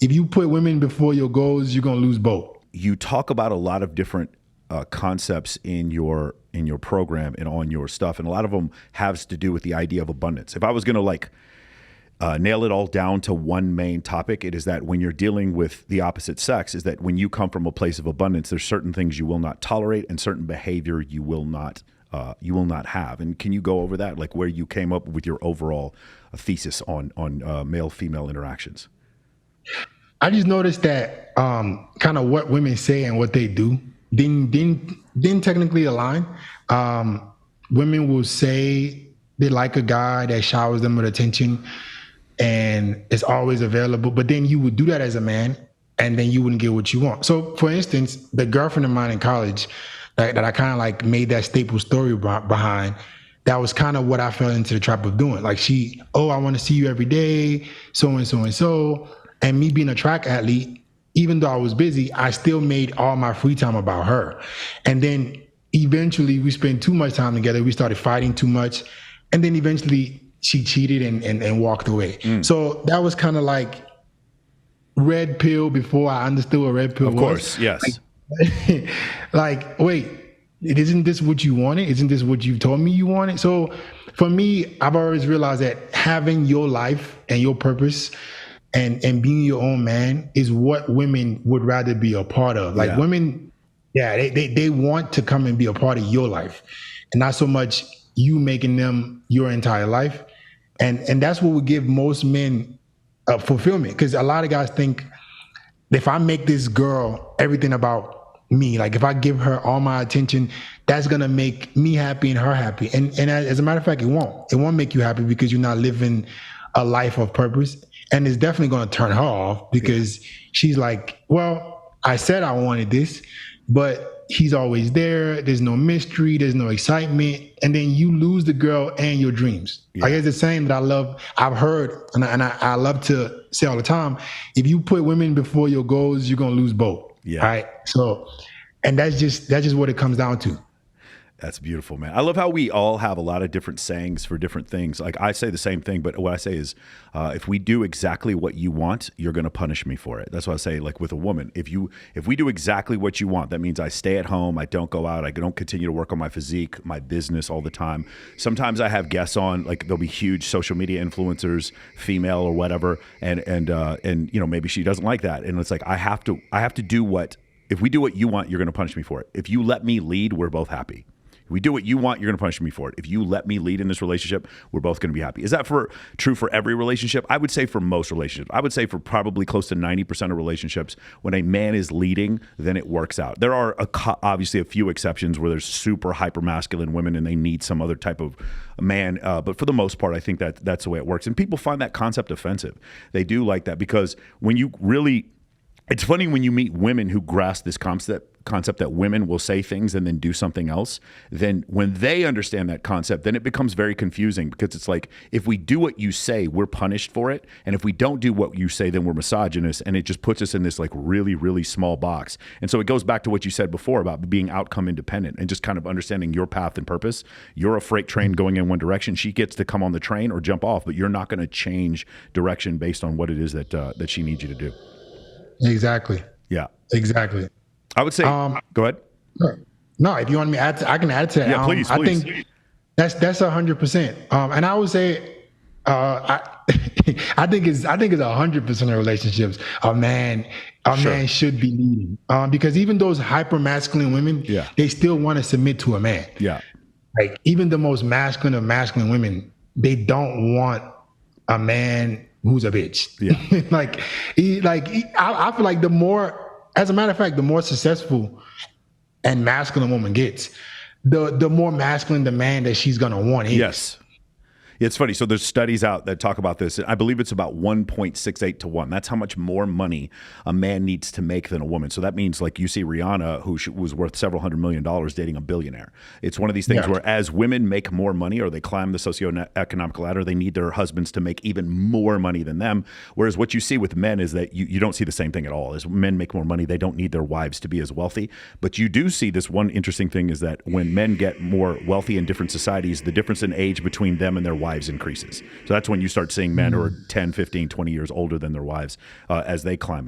if you put women before your goals, you're gonna lose both. You talk about a lot of different concepts in your program and on your stuff, and a lot of them has to do with the idea of abundance. If I was going to nail it all down to one main topic, it is that when you're dealing with the opposite sex, is that when you come from a place of abundance, there's certain things you will not tolerate and certain behavior you will not have. And can you go over that, like where you came up with your overall thesis on male-female interactions? I just noticed that kind of what women say and what they do didn't technically align. Women will say they like a guy that showers them with attention and is always available, but then you would do that as a man and then you wouldn't get what you want. So for instance, the girlfriend of mine in college that I kind of like made that staple story behind, that was kind of what I fell into the trap of doing. Like I want to see you every day, so and so and so. And me being a track athlete, even though I was busy, I still made all my free time about her. And then eventually we spent too much time together. We started fighting too much. And then eventually she cheated and walked away. So that was kind of like red pill before I understood what red pill was. Of course, yes. Like, wait, isn't this what you wanted? Isn't this what you told me you wanted? So for me, I've always realized that having your life and your purpose and being your own man is what women would rather be a part of. Like women, they want to come and be a part of your life and not so much you making them your entire life. And that's what would give most men fulfillment. Because a lot of guys think if I make this girl everything about me, like if I give her all my attention, that's gonna make me happy and her happy. And as a matter of fact, it won't. It won't make you happy because you're not living a life of purpose. And it's definitely going to turn her off because she's like, well, I said I wanted this, but he's always there. There's no mystery. There's no excitement. And then you lose the girl and your dreams. Like it's the saying that I've heard, and I love to say all the time, if you put women before your goals, you're going to lose both. Yeah. All right. So, and that's just what it comes down to. That's beautiful, man. I love how we all have a lot of different sayings for different things. Like I say the same thing, but what I say is, if we do exactly what you want, you're going to punish me for it. That's what I say. Like with a woman, if we do exactly what you want, that means I stay at home, I don't go out, I don't continue to work on my physique, my business all the time. Sometimes I have guests on, like there'll be huge social media influencers, female or whatever, and maybe she doesn't like that, and it's like I have to do what. If we do what you want, you're going to punish me for it. If you let me lead, we're both happy. If we do what you want, you're going to punish me for it. If you let me lead in this relationship, we're both going to be happy. Is that true for every relationship? I would say for most relationships. I would say for probably close to 90% of relationships, when a man is leading, then it works out. There are obviously a few exceptions where there's super hyper masculine women and they need some other type of man. But for the most part, I think that's the way it works. And people find that concept offensive. They do like that because when you really, it's funny when you meet women who grasp this concept that women will say things and then do something else. Then when they understand that concept, then it becomes very confusing because it's like, if we do what you say, we're punished for it. And if we don't do what you say, then we're misogynist. And it just puts us in this like really, really small box. And so it goes back to what you said before about being outcome independent and just kind of understanding your path and purpose. You're a freight train going in one direction. She gets to come on the train or jump off, but you're not going to change direction based on what it is that she needs you to do. Exactly. Yeah. Exactly. I would say, go ahead. No, if you want me to add I can add to that. Yeah, please. I think that's 100%. And I would say, I think it's 100% of relationships. A man should be leading. Because even those hyper masculine women, they still want to submit to a man. Yeah. Like even the most masculine of masculine women, they don't want a man who's a bitch. Yeah. I feel like as a matter of fact, the more successful and masculine woman gets, the more masculine the man that she's gonna want is. Yes. It's funny. So there's studies out that talk about this. I believe it's about 1.68 to 1. That's how much more money a man needs to make than a woman. So that means like you see Rihanna, who was worth several $100 million dating a billionaire. It's one of these things where as women make more money or they climb the socioeconomic ladder, they need their husbands to make even more money than them. Whereas what you see with men is that you don't see the same thing at all. As men make more money, they don't need their wives to be as wealthy. But you do see this one interesting thing is that when men get more wealthy in different societies, the difference in age between them and their wives increases. So that's when you start seeing men who are 10, 15, 20 years older than their wives as they climb it.